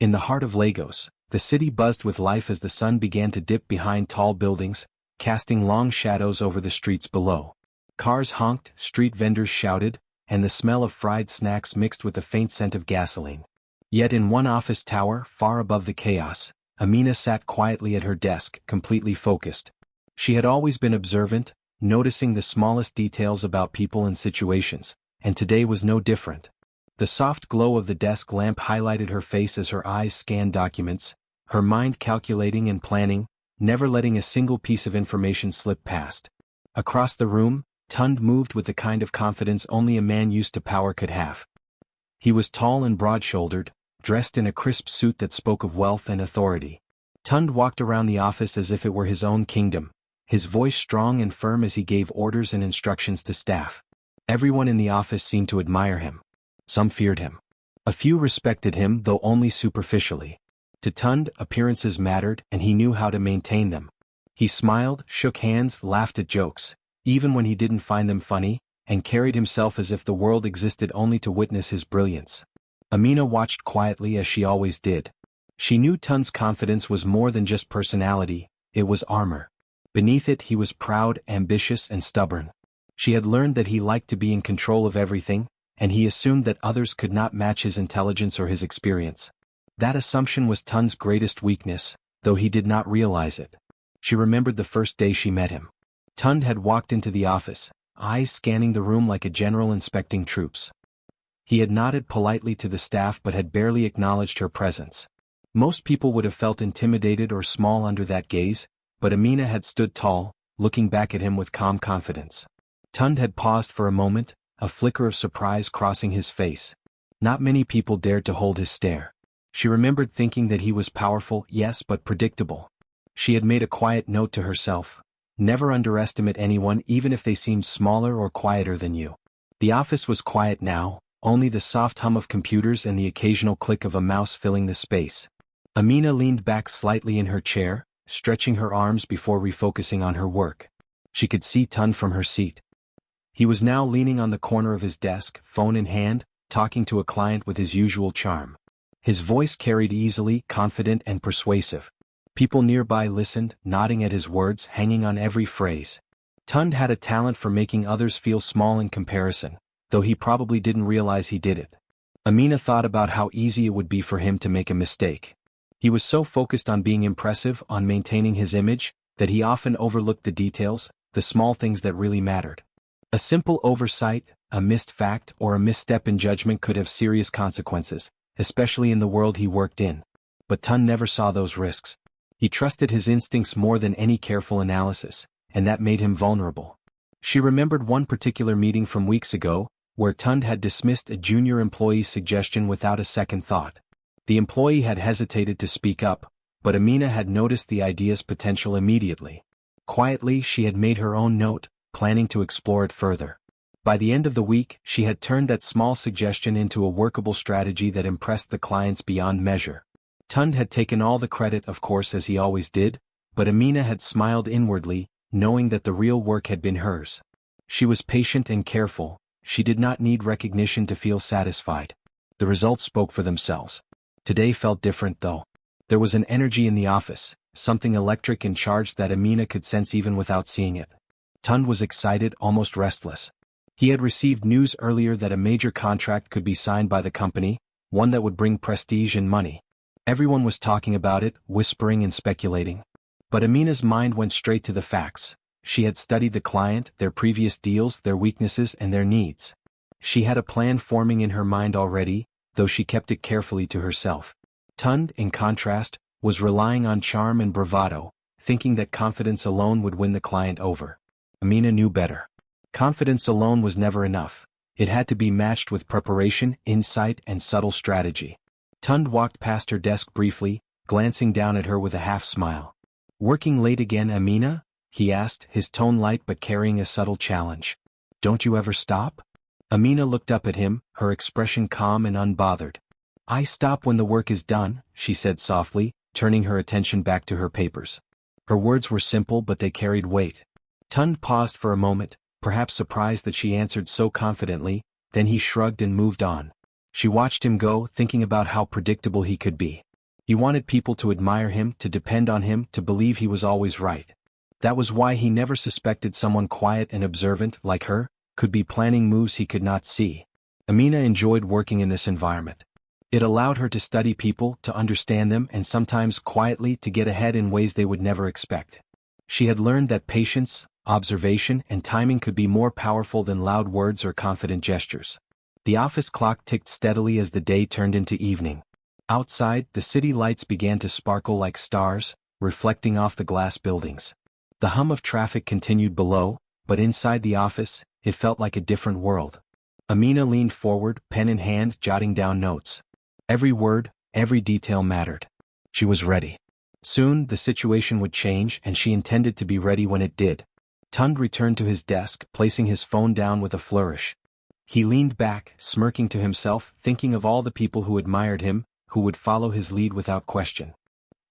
In the heart of Lagos, the city buzzed with life as the sun began to dip behind tall buildings, casting long shadows over the streets below. Cars honked, street vendors shouted, and the smell of fried snacks mixed with the faint scent of gasoline. Yet in one office tower, far above the chaos, Amina sat quietly at her desk, completely focused. She had always been observant, noticing the smallest details about people and situations, and today was no different. The soft glow of the desk lamp highlighted her face as her eyes scanned documents, her mind calculating and planning, never letting a single piece of information slip past. Across the room, Tund moved with the kind of confidence only a man used to power could have. He was tall and broad-shouldered, dressed in a crisp suit that spoke of wealth and authority. Tund walked around the office as if it were his own kingdom, his voice strong and firm as he gave orders and instructions to staff. Everyone in the office seemed to admire him. Some feared him. A few respected him, though only superficially. To Tund, appearances mattered, and he knew how to maintain them. He smiled, shook hands, laughed at jokes, even when he didn't find them funny, and carried himself as if the world existed only to witness his brilliance. Amina watched quietly as she always did. She knew Tund's confidence was more than just personality, it was armor. Beneath it he was proud, ambitious, and stubborn. She had learned that he liked to be in control of everything, and he assumed that others could not match his intelligence or his experience. That assumption was Tund's greatest weakness, though he did not realize it. She remembered the first day she met him. Tund had walked into the office, eyes scanning the room like a general inspecting troops. He had nodded politely to the staff but had barely acknowledged her presence. Most people would have felt intimidated or small under that gaze, but Amina had stood tall, looking back at him with calm confidence. Tund had paused for a moment, a flicker of surprise crossing his face. Not many people dared to hold his stare. She remembered thinking that he was powerful, yes, but predictable. She had made a quiet note to herself: never underestimate anyone even if they seemed smaller or quieter than you. The office was quiet now, only the soft hum of computers and the occasional click of a mouse filling the space. Amina leaned back slightly in her chair, stretching her arms before refocusing on her work. She could see Tund from her seat. He was now leaning on the corner of his desk, phone in hand, talking to a client with his usual charm. His voice carried easily, confident and persuasive. People nearby listened, nodding at his words, hanging on every phrase. Tund had a talent for making others feel small in comparison, though he probably didn't realize he did it. Amina thought about how easy it would be for him to make a mistake. He was so focused on being impressive, on maintaining his image, that he often overlooked the details, the small things that really mattered. A simple oversight, a missed fact, or a misstep in judgment could have serious consequences, especially in the world he worked in. But Tund never saw those risks. He trusted his instincts more than any careful analysis, and that made him vulnerable. She remembered one particular meeting from weeks ago, where Tund had dismissed a junior employee's suggestion without a second thought. The employee had hesitated to speak up, but Amina had noticed the idea's potential immediately. Quietly, she had made her own note, planning to explore it further. By the end of the week, she had turned that small suggestion into a workable strategy that impressed the clients beyond measure. Tund had taken all the credit, of course, as he always did, but Amina had smiled inwardly, knowing that the real work had been hers. She was patient and careful. She did not need recognition to feel satisfied. The results spoke for themselves. Today felt different though. There was an energy in the office, something electric and charged that Amina could sense even without seeing it. Tund was excited, almost restless. He had received news earlier that a major contract could be signed by the company, one that would bring prestige and money. Everyone was talking about it, whispering and speculating. But Amina's mind went straight to the facts. She had studied the client, their previous deals, their weaknesses and their needs. She had a plan forming in her mind already, though she kept it carefully to herself. Tund, in contrast, was relying on charm and bravado, thinking that confidence alone would win the client over. Amina knew better. Confidence alone was never enough. It had to be matched with preparation, insight, and subtle strategy. Tund walked past her desk briefly, glancing down at her with a half-smile. "Working late again, Amina?" he asked, his tone light but carrying a subtle challenge. "Don't you ever stop?" Amina looked up at him, her expression calm and unbothered. "I stop when the work is done," she said softly, turning her attention back to her papers. Her words were simple but they carried weight. Tund paused for a moment, perhaps surprised that she answered so confidently, then he shrugged and moved on. She watched him go, thinking about how predictable he could be. He wanted people to admire him, to depend on him, to believe he was always right. That was why he never suspected someone quiet and observant like her could be planning moves he could not see. Amina enjoyed working in this environment. It allowed her to study people, to understand them, and sometimes quietly to get ahead in ways they would never expect. She had learned that patience, observation, and timing could be more powerful than loud words or confident gestures. The office clock ticked steadily as the day turned into evening. Outside, the city lights began to sparkle like stars, reflecting off the glass buildings. The hum of traffic continued below, but inside the office, it felt like a different world. Amina leaned forward, pen in hand, jotting down notes. Every word, every detail mattered. She was ready. Soon, the situation would change, and she intended to be ready when it did. Tund returned to his desk, placing his phone down with a flourish. He leaned back, smirking to himself, thinking of all the people who admired him, who would follow his lead without question.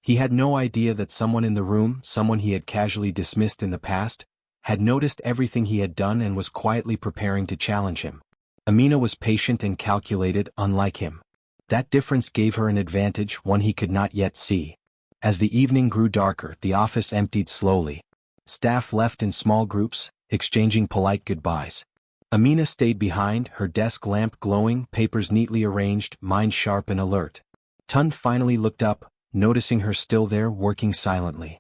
He had no idea that someone in the room, someone he had casually dismissed in the past, had noticed everything he had done and was quietly preparing to challenge him. Amina was patient and calculated, unlike him. That difference gave her an advantage, one he could not yet see. As the evening grew darker, the office emptied slowly. Staff left in small groups, exchanging polite goodbyes. Amina stayed behind, her desk lamp glowing, papers neatly arranged, mind sharp and alert. Tund finally looked up, noticing her still there working silently.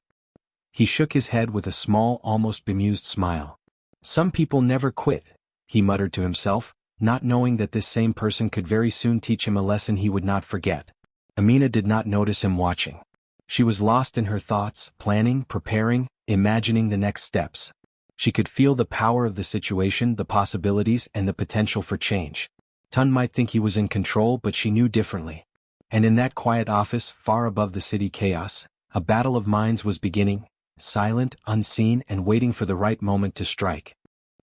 He shook his head with a small, almost bemused smile. Some people never quit, he muttered to himself, not knowing that this same person could very soon teach him a lesson he would not forget. Amina did not notice him watching. She was lost in her thoughts, planning, preparing, imagining the next steps. She could feel the power of the situation, the possibilities, and the potential for change. Tund might think he was in control, but she knew differently. And in that quiet office, far above the city chaos, a battle of minds was beginning, silent, unseen, and waiting for the right moment to strike.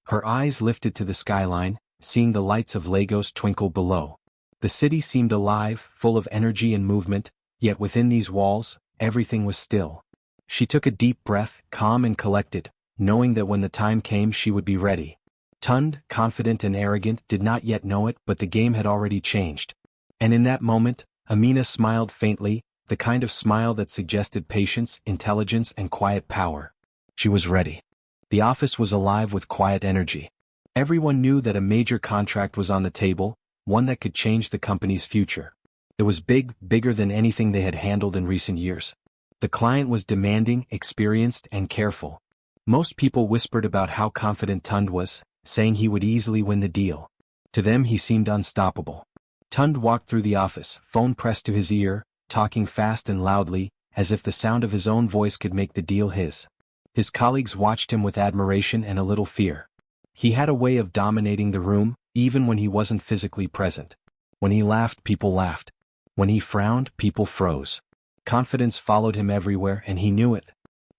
Her eyes lifted to the skyline, seeing the lights of Lagos twinkle below. The city seemed alive, full of energy and movement, yet within these walls, everything was still. She took a deep breath, calm and collected, knowing that when the time came she would be ready. Tund, confident and arrogant, did not yet know it, but the game had already changed. And in that moment, Amina smiled faintly, the kind of smile that suggested patience, intelligence, and quiet power. She was ready. The office was alive with quiet energy. Everyone knew that a major contract was on the table, one that could change the company's future. It was big, bigger than anything they had handled in recent years. The client was demanding, experienced, and careful. Most people whispered about how confident Tund was, saying he would easily win the deal. To them he seemed unstoppable. Tund walked through the office, phone pressed to his ear, talking fast and loudly, as if the sound of his own voice could make the deal his. His colleagues watched him with admiration and a little fear. He had a way of dominating the room, even when he wasn't physically present. When he laughed, people laughed. When he frowned, people froze. Confidence followed him everywhere, and he knew it.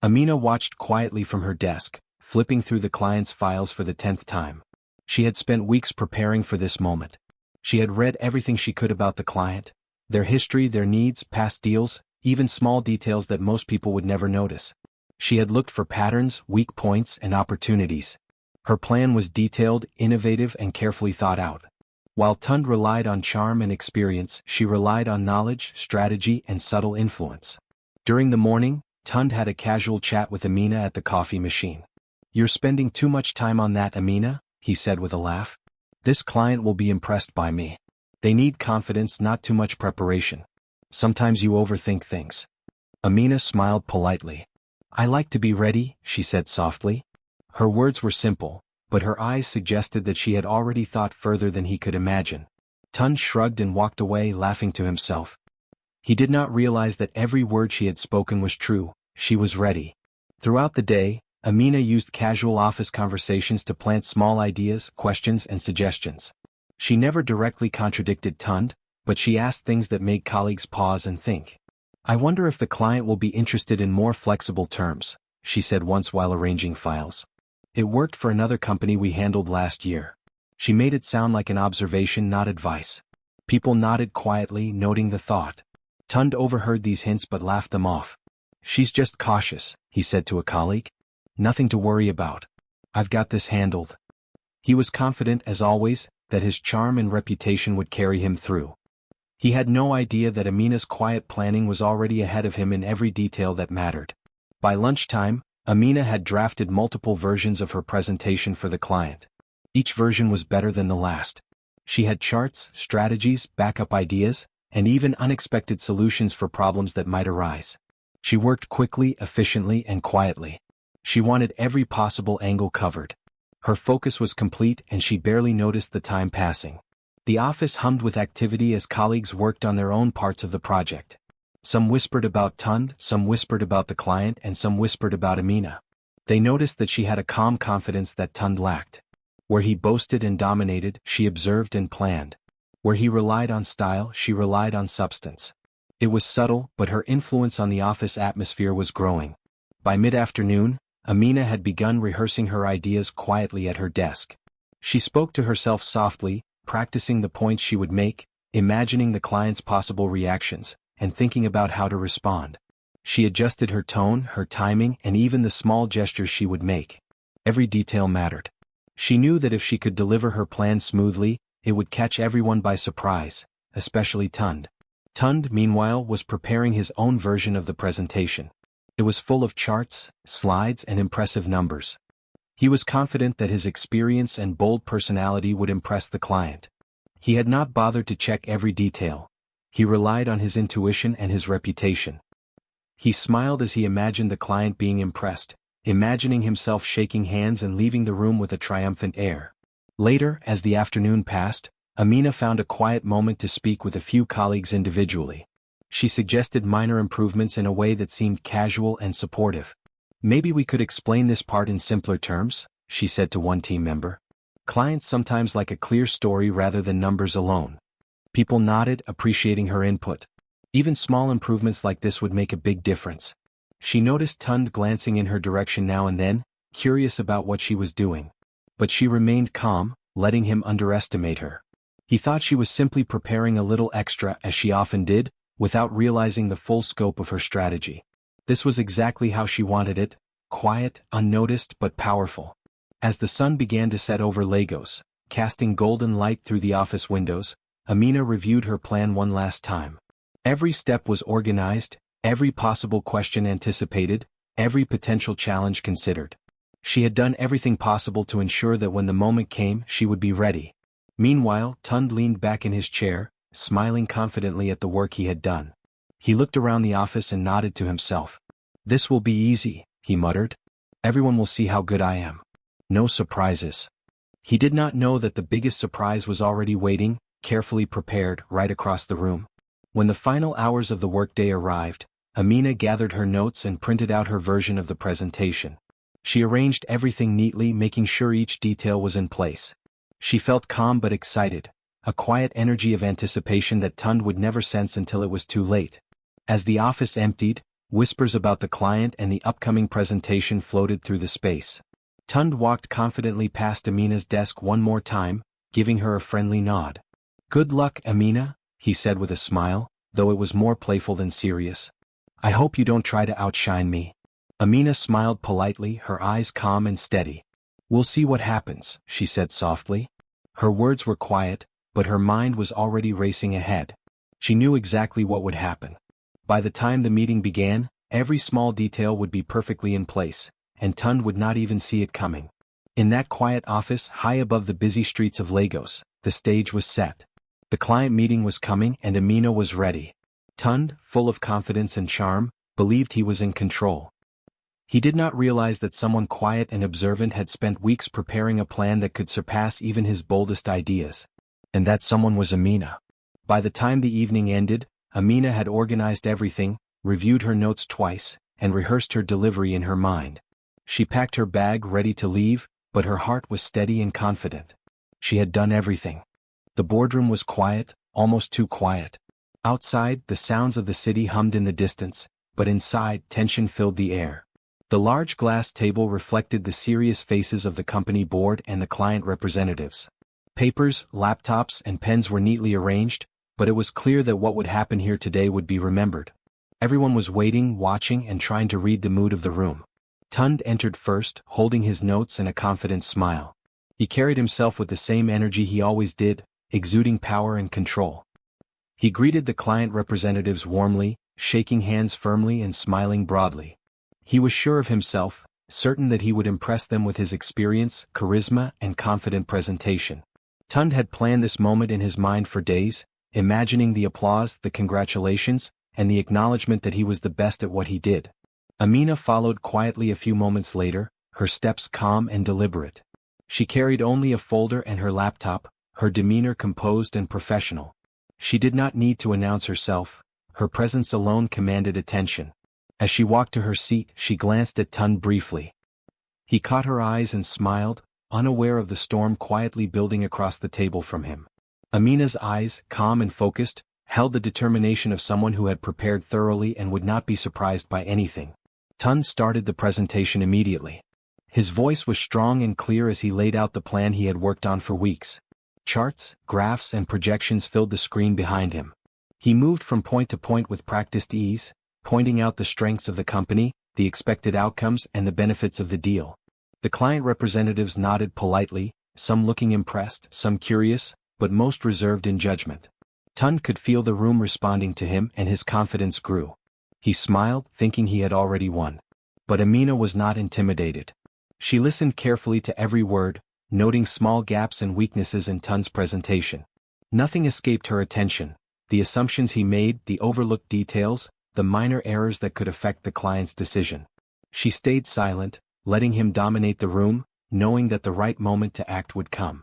Amina watched quietly from her desk, flipping through the client's files for the 10th time. She had spent weeks preparing for this moment. She had read everything she could about the client, their history, their needs, past deals, even small details that most people would never notice. She had looked for patterns, weak points, and opportunities. Her plan was detailed, innovative, and carefully thought out. While Tund relied on charm and experience, she relied on knowledge, strategy, and subtle influence. During the morning, Tund had a casual chat with Amina at the coffee machine. "You're spending too much time on that, Amina," he said with a laugh. "This client will be impressed by me. They need confidence, not too much preparation. Sometimes you overthink things." Amina smiled politely. "I like to be ready," she said softly. Her words were simple, but her eyes suggested that she had already thought further than he could imagine. Tund shrugged and walked away, laughing to himself. He did not realize that every word she had spoken was true. She was ready. Throughout the day, Amina used casual office conversations to plant small ideas, questions, and suggestions. She never directly contradicted Tund, but she asked things that made colleagues pause and think. "I wonder if the client will be interested in more flexible terms," she said once while arranging files. "It worked for another company we handled last year." She made it sound like an observation, not advice. People nodded quietly, noting the thought. Tund overheard these hints but laughed them off. "She's just cautious," he said to a colleague. "Nothing to worry about. I've got this handled." He was confident, as always, that his charm and reputation would carry him through. He had no idea that Amina's quiet planning was already ahead of him in every detail that mattered. By lunchtime, Amina had drafted multiple versions of her presentation for the client. Each version was better than the last. She had charts, strategies, backup ideas, and even unexpected solutions for problems that might arise. She worked quickly, efficiently, and quietly. She wanted every possible angle covered. Her focus was complete and she barely noticed the time passing. The office hummed with activity as colleagues worked on their own parts of the project. Some whispered about Tund, some whispered about the client, and some whispered about Amina. They noticed that she had a calm confidence that Tund lacked. Where he boasted and dominated, she observed and planned. Where he relied on style, she relied on substance. It was subtle, but her influence on the office atmosphere was growing. By mid-afternoon, Amina had begun rehearsing her ideas quietly at her desk. She spoke to herself softly, practicing the points she would make, imagining the client's possible reactions, and thinking about how to respond. She adjusted her tone, her timing, and even the small gestures she would make. Every detail mattered. She knew that if she could deliver her plan smoothly, it would catch everyone by surprise, especially Tund. Tund, meanwhile, was preparing his own version of the presentation. It was full of charts, slides, and impressive numbers. He was confident that his experience and bold personality would impress the client. He had not bothered to check every detail. He relied on his intuition and his reputation. He smiled as he imagined the client being impressed, imagining himself shaking hands and leaving the room with a triumphant air. Later, as the afternoon passed, Amina found a quiet moment to speak with a few colleagues individually. She suggested minor improvements in a way that seemed casual and supportive. "Maybe we could explain this part in simpler terms," she said to one team member. "Clients sometimes like a clear story rather than numbers alone." People nodded, appreciating her input. Even small improvements like this would make a big difference. She noticed Tund glancing in her direction now and then, curious about what she was doing. But she remained calm, letting him underestimate her. He thought she was simply preparing a little extra, as she often did, without realizing the full scope of her strategy. This was exactly how she wanted it, quiet, unnoticed, but powerful. As the sun began to set over Lagos, casting golden light through the office windows, Amina reviewed her plan one last time. Every step was organized, every possible question anticipated, every potential challenge considered. She had done everything possible to ensure that when the moment came, she would be ready. Meanwhile, Tund leaned back in his chair, smiling confidently at the work he had done. He looked around the office and nodded to himself. "This will be easy," he muttered. "Everyone will see how good I am. No surprises." He did not know that the biggest surprise was already waiting, carefully prepared, right across the room. When the final hours of the workday arrived, Amina gathered her notes and printed out her version of the presentation. She arranged everything neatly, making sure each detail was in place. She felt calm but excited, a quiet energy of anticipation that Tund would never sense until it was too late. As the office emptied, whispers about the client and the upcoming presentation floated through the space. Tund walked confidently past Amina's desk one more time, giving her a friendly nod. "Good luck, Amina," he said with a smile, though it was more playful than serious. "I hope you don't try to outshine me." Amina smiled politely, her eyes calm and steady. "We'll see what happens," she said softly. Her words were quiet, but her mind was already racing ahead. She knew exactly what would happen. By the time the meeting began, every small detail would be perfectly in place, and Tund would not even see it coming. In that quiet office, high above the busy streets of Lagos, the stage was set. The client meeting was coming and Amina was ready. Tund, full of confidence and charm, believed he was in control. He did not realize that someone quiet and observant had spent weeks preparing a plan that could surpass even his boldest ideas. And that someone was Amina. By the time the evening ended, Amina had organized everything, reviewed her notes twice, and rehearsed her delivery in her mind. She packed her bag ready to leave, but her heart was steady and confident. She had done everything. The boardroom was quiet, almost too quiet. Outside, the sounds of the city hummed in the distance, but inside, tension filled the air. The large glass table reflected the serious faces of the company board and the client representatives. Papers, laptops, and pens were neatly arranged, but it was clear that what would happen here today would be remembered. Everyone was waiting, watching, and trying to read the mood of the room. Tund entered first, holding his notes and a confident smile. He carried himself with the same energy he always did, exuding power and control. He greeted the client representatives warmly, shaking hands firmly and smiling broadly. He was sure of himself, certain that he would impress them with his experience, charisma, and confident presentation. Tund had planned this moment in his mind for days, imagining the applause, the congratulations, and the acknowledgement that he was the best at what he did. Amina followed quietly a few moments later, her steps calm and deliberate. She carried only a folder and her laptop, her demeanor composed and professional. She did not need to announce herself, her presence alone commanded attention. As she walked to her seat, she glanced at Tund briefly. He caught her eyes and smiled, unaware of the storm quietly building across the table from him. Amina's eyes, calm and focused, held the determination of someone who had prepared thoroughly and would not be surprised by anything. Tund started the presentation immediately. His voice was strong and clear as he laid out the plan he had worked on for weeks. Charts, graphs and projections filled the screen behind him. He moved from point to point with practiced ease, pointing out the strengths of the company, the expected outcomes and the benefits of the deal. The client representatives nodded politely, some looking impressed, some curious, but most reserved in judgment. Tund could feel the room responding to him and his confidence grew. He smiled, thinking he had already won. But Amina was not intimidated. She listened carefully to every word, noting small gaps and weaknesses in Tund's presentation. Nothing escaped her attention: the assumptions he made, the overlooked details, the minor errors that could affect the client's decision. She stayed silent, letting him dominate the room, knowing that the right moment to act would come.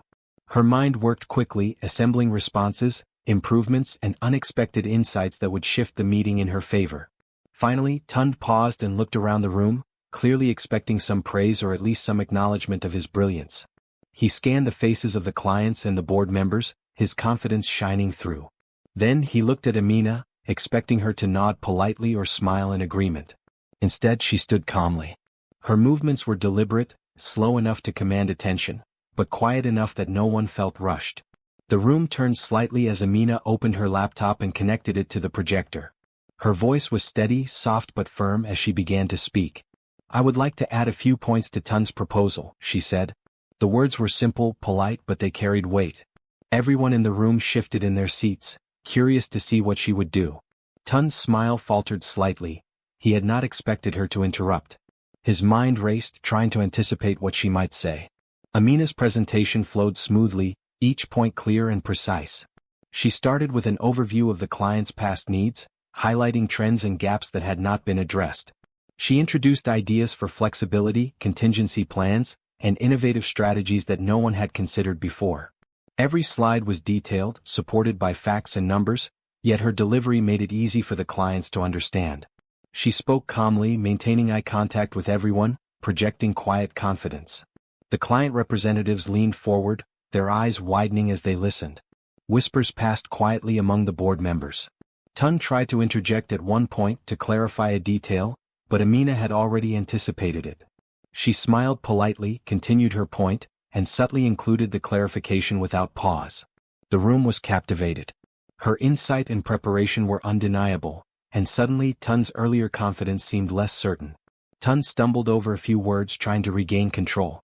Her mind worked quickly, assembling responses, improvements and unexpected insights that would shift the meeting in her favor. Finally, Tund paused and looked around the room, clearly expecting some praise or at least some acknowledgement of his brilliance. He scanned the faces of the clients and the board members, his confidence shining through. Then he looked at Amina, expecting her to nod politely or smile in agreement. Instead, she stood calmly. Her movements were deliberate, slow enough to command attention, but quiet enough that no one felt rushed. The room turned slightly as Amina opened her laptop and connected it to the projector. Her voice was steady, soft but firm as she began to speak. "I would like to add a few points to Tund's proposal," she said. The words were simple, polite, but they carried weight. Everyone in the room shifted in their seats, curious to see what she would do. Tund's smile faltered slightly. He had not expected her to interrupt. His mind raced, trying to anticipate what she might say. Amina's presentation flowed smoothly, each point clear and precise. She started with an overview of the client's past needs, highlighting trends and gaps that had not been addressed. She introduced ideas for flexibility, contingency plans, and innovative strategies that no one had considered before. Every slide was detailed, supported by facts and numbers, yet her delivery made it easy for the clients to understand. She spoke calmly, maintaining eye contact with everyone, projecting quiet confidence. The client representatives leaned forward, their eyes widening as they listened. Whispers passed quietly among the board members. Tund tried to interject at one point to clarify a detail, but Amina had already anticipated it. She smiled politely, continued her point, and subtly included the clarification without pause. The room was captivated. Her insight and preparation were undeniable, and suddenly Tund's earlier confidence seemed less certain. Tund stumbled over a few words trying to regain control.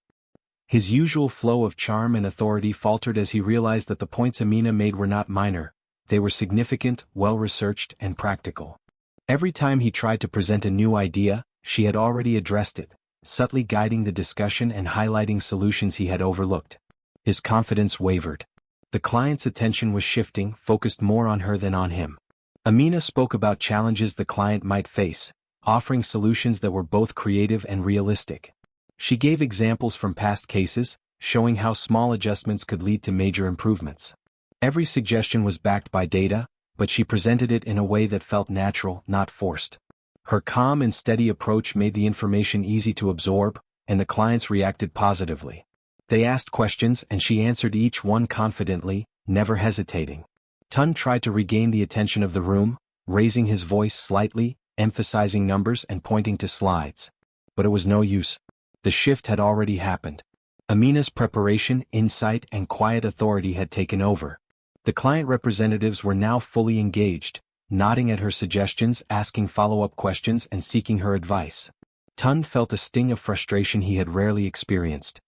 His usual flow of charm and authority faltered as he realized that the points Amina made were not minor. They were significant, well-researched, and practical. Every time he tried to present a new idea, she had already addressed it, subtly guiding the discussion and highlighting solutions he had overlooked. His confidence wavered. The client's attention was shifting, focused more on her than on him. Amina spoke about challenges the client might face, offering solutions that were both creative and realistic. She gave examples from past cases, showing how small adjustments could lead to major improvements. Every suggestion was backed by data, but she presented it in a way that felt natural, not forced. Her calm and steady approach made the information easy to absorb, and the clients reacted positively. They asked questions and she answered each one confidently, never hesitating. Tund tried to regain the attention of the room, raising his voice slightly, emphasizing numbers and pointing to slides. But it was no use. The shift had already happened. Amina's preparation, insight, and quiet authority had taken over. The client representatives were now fully engaged, nodding at her suggestions, asking follow-up questions, and seeking her advice. Tund felt a sting of frustration he had rarely experienced.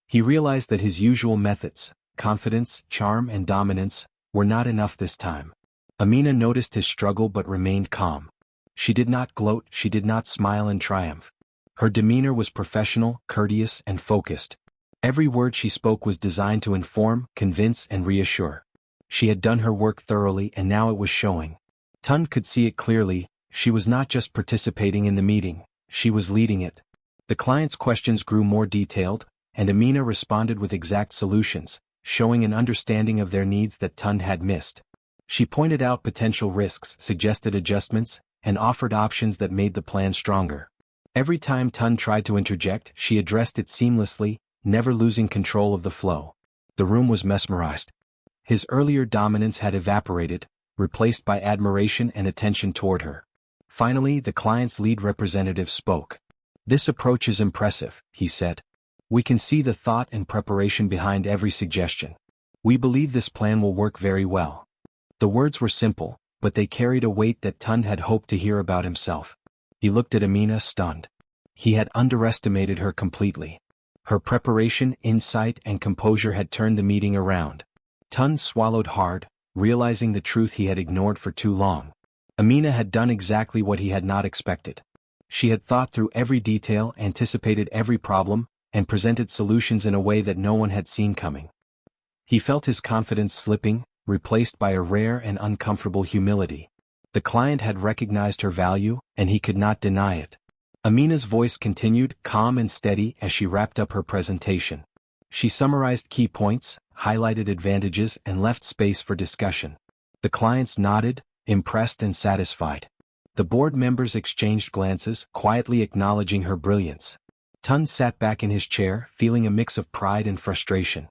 He realized that his usual methods, confidence, charm, and dominance, were not enough this time. Amina noticed his struggle but remained calm. She did not gloat, she did not smile in triumph. Her demeanor was professional, courteous, and focused. Every word she spoke was designed to inform, convince, and reassure. She had done her work thoroughly and now it was showing. Tund could see it clearly, she was not just participating in the meeting, she was leading it. The client's questions grew more detailed, and Amina responded with exact solutions, showing an understanding of their needs that Tund had missed. She pointed out potential risks, suggested adjustments, and offered options that made the plan stronger. Every time Tund tried to interject, she addressed it seamlessly, never losing control of the flow. The room was mesmerized. His earlier dominance had evaporated, replaced by admiration and attention toward her. Finally, the client's lead representative spoke. "This approach is impressive," he said. "We can see the thought and preparation behind every suggestion. We believe this plan will work very well." The words were simple, but they carried a weight that Tund had hoped to hear about himself. He looked at Amina stunned. He had underestimated her completely. Her preparation, insight, and composure had turned the meeting around. Tund swallowed hard, realizing the truth he had ignored for too long. Amina had done exactly what he had not expected. She had thought through every detail, anticipated every problem, and presented solutions in a way that no one had seen coming. He felt his confidence slipping, replaced by a rare and uncomfortable humility. The client had recognized her value, and he could not deny it. Amina's voice continued, calm and steady, as she wrapped up her presentation. She summarized key points, highlighted advantages, and left space for discussion. The clients nodded, impressed and satisfied. The board members exchanged glances, quietly acknowledging her brilliance. Tund sat back in his chair, feeling a mix of pride and frustration.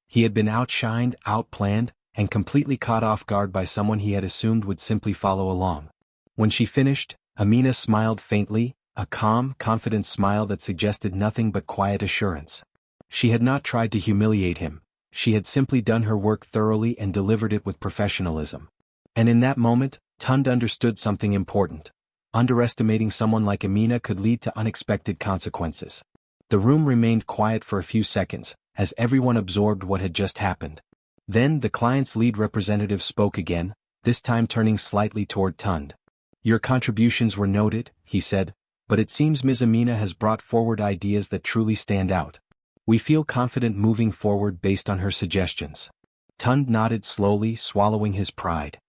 He had been outshined, outplanned, and completely caught off guard by someone he had assumed would simply follow along. When she finished, Amina smiled faintly, a calm, confident smile that suggested nothing but quiet assurance. She had not tried to humiliate him, she had simply done her work thoroughly and delivered it with professionalism. And in that moment, Tund understood something important. Underestimating someone like Amina could lead to unexpected consequences. The room remained quiet for a few seconds, as everyone absorbed what had just happened. Then the client's lead representative spoke again, this time turning slightly toward Tund. "Your contributions were noted," he said, "but it seems Ms. Amina has brought forward ideas that truly stand out. We feel confident moving forward based on her suggestions." Tund nodded slowly, swallowing his pride.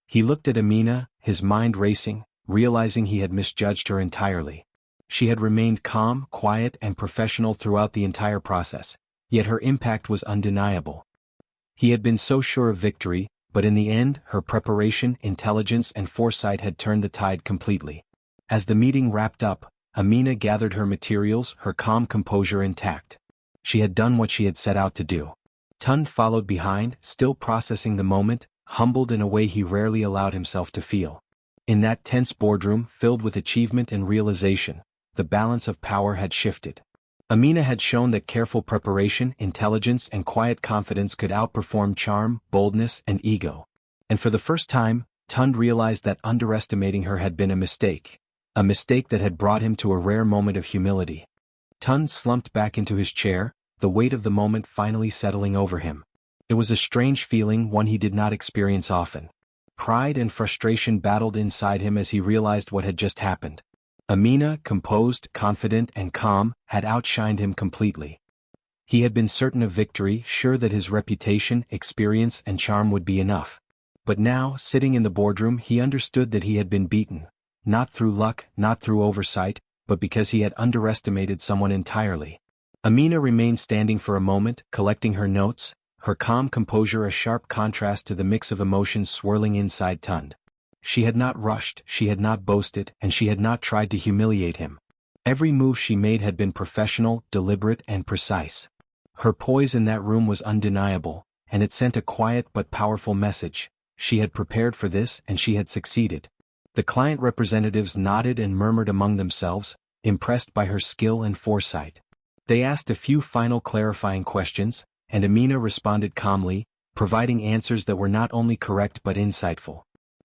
He looked at Amina, his mind racing, realizing he had misjudged her entirely. She had remained calm, quiet, and professional throughout the entire process, yet her impact was undeniable. He had been so sure of victory, but in the end, her preparation, intelligence, and foresight had turned the tide completely. As the meeting wrapped up, Amina gathered her materials, her calm composure intact. She had done what she had set out to do. Tund followed behind, still processing the moment, humbled in a way he rarely allowed himself to feel. In that tense boardroom, filled with achievement and realization, the balance of power had shifted. Amina had shown that careful preparation, intelligence, and quiet confidence could outperform charm, boldness, and ego. And for the first time, Tund realized that underestimating her had been a mistake that had brought him to a rare moment of humility. Tund slumped back into his chair, the weight of the moment finally settling over him. It was a strange feeling, one he did not experience often. Pride and frustration battled inside him as he realized what had just happened. Amina, composed, confident, and calm, had outshined him completely. He had been certain of victory, sure that his reputation, experience, and charm would be enough. But now, sitting in the boardroom, he understood that he had been beaten. Not through luck, not through oversight, but because he had underestimated someone entirely. Amina remained standing for a moment, collecting her notes, her calm composure a sharp contrast to the mix of emotions swirling inside Tund. She had not rushed, she had not boasted, and she had not tried to humiliate him. Every move she made had been professional, deliberate, and precise. Her poise in that room was undeniable, and it sent a quiet but powerful message. She had prepared for this, and she had succeeded. The client representatives nodded and murmured among themselves, impressed by her skill and foresight. They asked a few final clarifying questions, and Amina responded calmly, providing answers that were not only correct but insightful.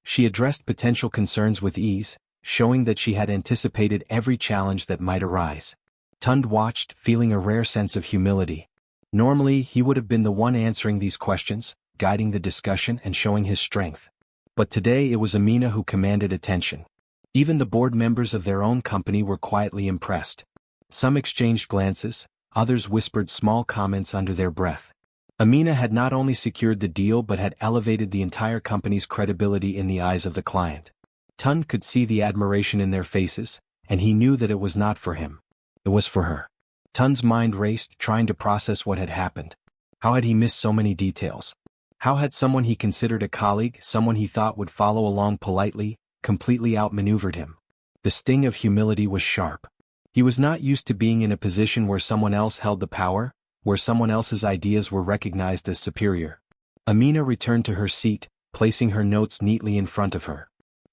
She addressed potential concerns with ease, showing that she had anticipated every challenge that might arise. Tund watched, feeling a rare sense of humility. Normally, he would have been the one answering these questions, guiding the discussion and showing his strength. But today it was Amina who commanded attention. Even the board members of their own company were quietly impressed. Some exchanged glances, others whispered small comments under their breath. Amina had not only secured the deal but had elevated the entire company's credibility in the eyes of the client. Tund could see the admiration in their faces, and he knew that it was not for him. It was for her. Tund's mind raced, trying to process what had happened. How had he missed so many details? How had someone he considered a colleague, someone he thought would follow along politely, completely outmaneuvered him? The sting of humility was sharp. He was not used to being in a position where someone else held the power, where someone else's ideas were recognized as superior. Amina returned to her seat, placing her notes neatly in front of her.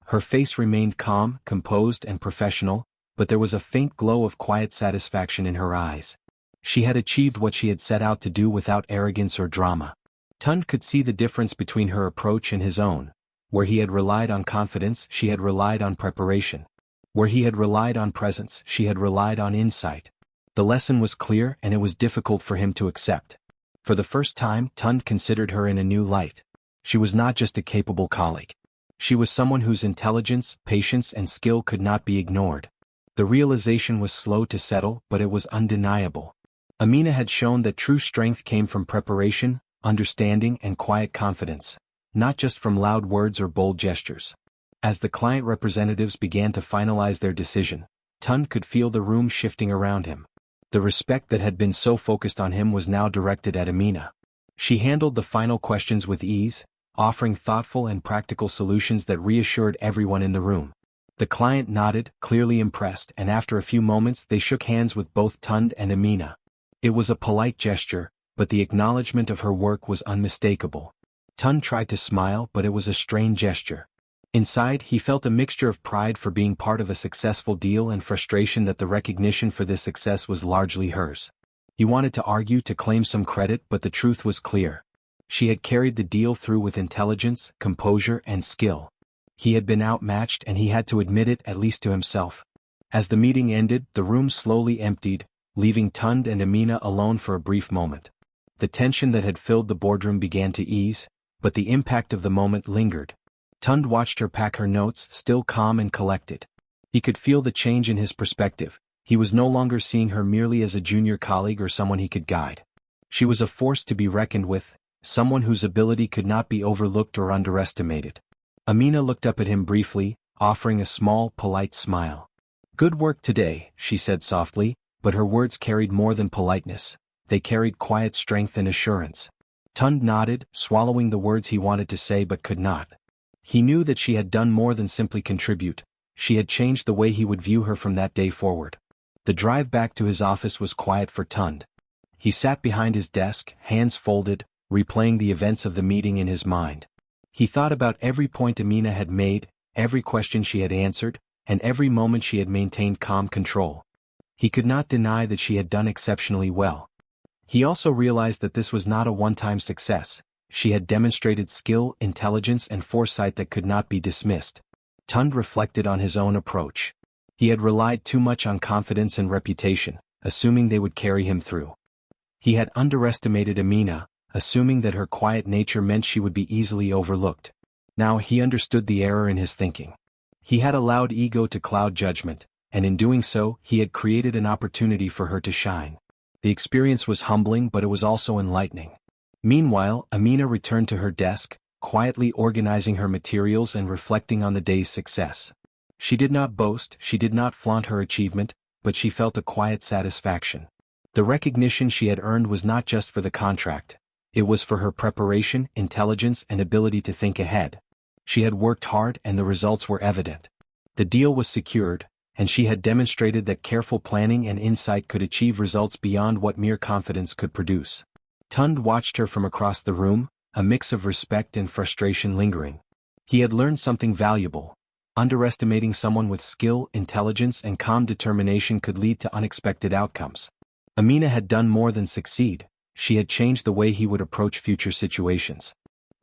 Her face remained calm, composed and professional, but there was a faint glow of quiet satisfaction in her eyes. She had achieved what she had set out to do without arrogance or drama. Tund could see the difference between her approach and his own. Where he had relied on confidence, she had relied on preparation. Where he had relied on presence, she had relied on insight. The lesson was clear and it was difficult for him to accept. For the first time, Tund considered her in a new light. She was not just a capable colleague. She was someone whose intelligence, patience and skill could not be ignored. The realization was slow to settle, but it was undeniable. Amina had shown that true strength came from preparation, understanding and quiet confidence, not just from loud words or bold gestures. As the client representatives began to finalize their decision, Tund could feel the room shifting around him. The respect that had been so focused on him was now directed at Amina. She handled the final questions with ease, offering thoughtful and practical solutions that reassured everyone in the room. The client nodded, clearly impressed, and after a few moments they shook hands with both Tund and Amina. It was a polite gesture, but the acknowledgement of her work was unmistakable. Tund tried to smile, but it was a strained gesture. Inside, he felt a mixture of pride for being part of a successful deal and frustration that the recognition for this success was largely hers. He wanted to argue, to claim some credit, but the truth was clear. She had carried the deal through with intelligence, composure, and skill. He had been outmatched and he had to admit it, at least to himself. As the meeting ended, the room slowly emptied, leaving Tund and Amina alone for a brief moment. The tension that had filled the boardroom began to ease, but the impact of the moment lingered. Tund watched her pack her notes, still calm and collected. He could feel the change in his perspective. He was no longer seeing her merely as a junior colleague or someone he could guide. She was a force to be reckoned with, someone whose ability could not be overlooked or underestimated. Amina looked up at him briefly, offering a small, polite smile. "Good work today," she said softly, but her words carried more than politeness. They carried quiet strength and assurance. Tund nodded, swallowing the words he wanted to say but could not. He knew that she had done more than simply contribute. She had changed the way he would view her from that day forward. The drive back to his office was quiet for Tund. He sat behind his desk, hands folded, replaying the events of the meeting in his mind. He thought about every point Amina had made, every question she had answered, and every moment she had maintained calm control. He could not deny that she had done exceptionally well. He also realized that this was not a one-time success. She had demonstrated skill, intelligence and foresight that could not be dismissed. Tund reflected on his own approach. He had relied too much on confidence and reputation, assuming they would carry him through. He had underestimated Amina, assuming that her quiet nature meant she would be easily overlooked. Now he understood the error in his thinking. He had allowed ego to cloud judgment, and in doing so, he had created an opportunity for her to shine. The experience was humbling, but it was also enlightening. Meanwhile, Amina returned to her desk, quietly organizing her materials and reflecting on the day's success. She did not boast, she did not flaunt her achievement, but she felt a quiet satisfaction. The recognition she had earned was not just for the contract. It was for her preparation, intelligence and ability to think ahead. She had worked hard and the results were evident. The deal was secured, and she had demonstrated that careful planning and insight could achieve results beyond what mere confidence could produce. Tund watched her from across the room, a mix of respect and frustration lingering. He had learned something valuable. Underestimating someone with skill, intelligence and calm determination could lead to unexpected outcomes. Amina had done more than succeed. She had changed the way he would approach future situations.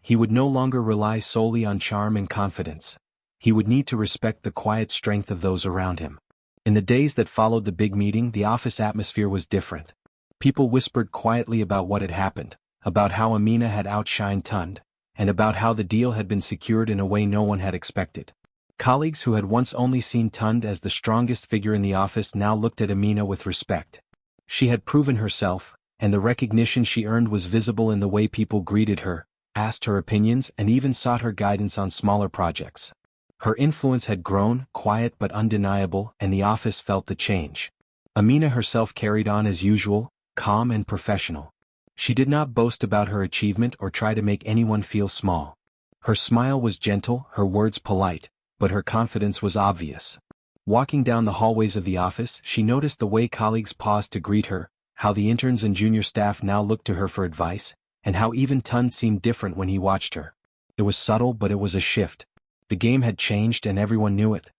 He would no longer rely solely on charm and confidence. He would need to respect the quiet strength of those around him. In the days that followed the big meeting, the office atmosphere was different. People whispered quietly about what had happened, about how Amina had outshined Tund, and about how the deal had been secured in a way no one had expected. Colleagues who had once only seen Tund as the strongest figure in the office now looked at Amina with respect. She had proven herself, and the recognition she earned was visible in the way people greeted her, asked her opinions, and even sought her guidance on smaller projects. Her influence had grown, quiet but undeniable, and the office felt the change. Amina herself carried on as usual, calm and professional. She did not boast about her achievement or try to make anyone feel small. Her smile was gentle, her words polite, but her confidence was obvious. Walking down the hallways of the office, she noticed the way colleagues paused to greet her, how the interns and junior staff now looked to her for advice, and how even Tund seemed different when he watched her. It was subtle, but it was a shift. The game had changed and everyone knew it.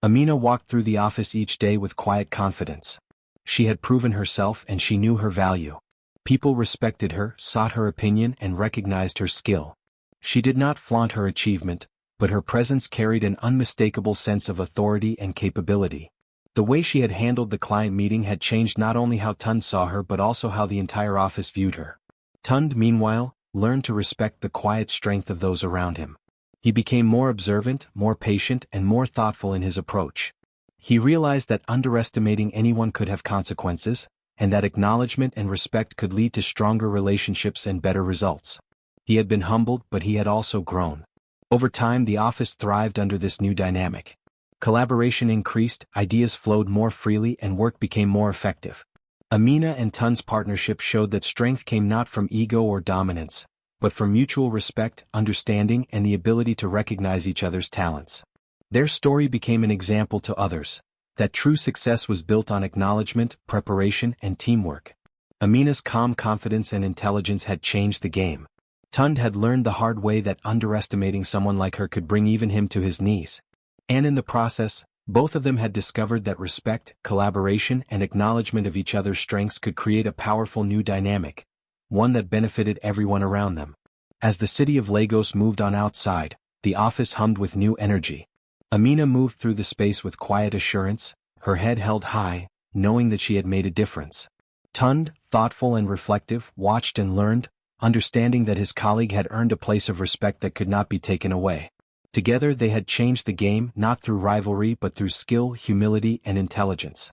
Amina walked through the office each day with quiet confidence. She had proven herself and she knew her value. People respected her, sought her opinion, and recognized her skill. She did not flaunt her achievement, but her presence carried an unmistakable sense of authority and capability. The way she had handled the client meeting had changed not only how Tund saw her but also how the entire office viewed her. Tund, meanwhile, learned to respect the quiet strength of those around him. He became more observant, more patient, and more thoughtful in his approach. He realized that underestimating anyone could have consequences, and that acknowledgement and respect could lead to stronger relationships and better results. He had been humbled, but he had also grown. Over time, the office thrived under this new dynamic. Collaboration increased, ideas flowed more freely, and work became more effective. Amina and Tund's partnership showed that strength came not from ego or dominance, but from mutual respect, understanding, and the ability to recognize each other's talents. Their story became an example to others, that true success was built on acknowledgement, preparation, and teamwork. Amina's calm confidence and intelligence had changed the game. Tund had learned the hard way that underestimating someone like her could bring even him to his knees. And in the process, both of them had discovered that respect, collaboration, and acknowledgement of each other's strengths could create a powerful new dynamic, one that benefited everyone around them. As the city of Lagos moved on outside, the office hummed with new energy. Amina moved through the space with quiet assurance, her head held high, knowing that she had made a difference. Tund, thoughtful and reflective, watched and learned, understanding that his colleague had earned a place of respect that could not be taken away. Together they had changed the game not through rivalry but through skill, humility, and intelligence.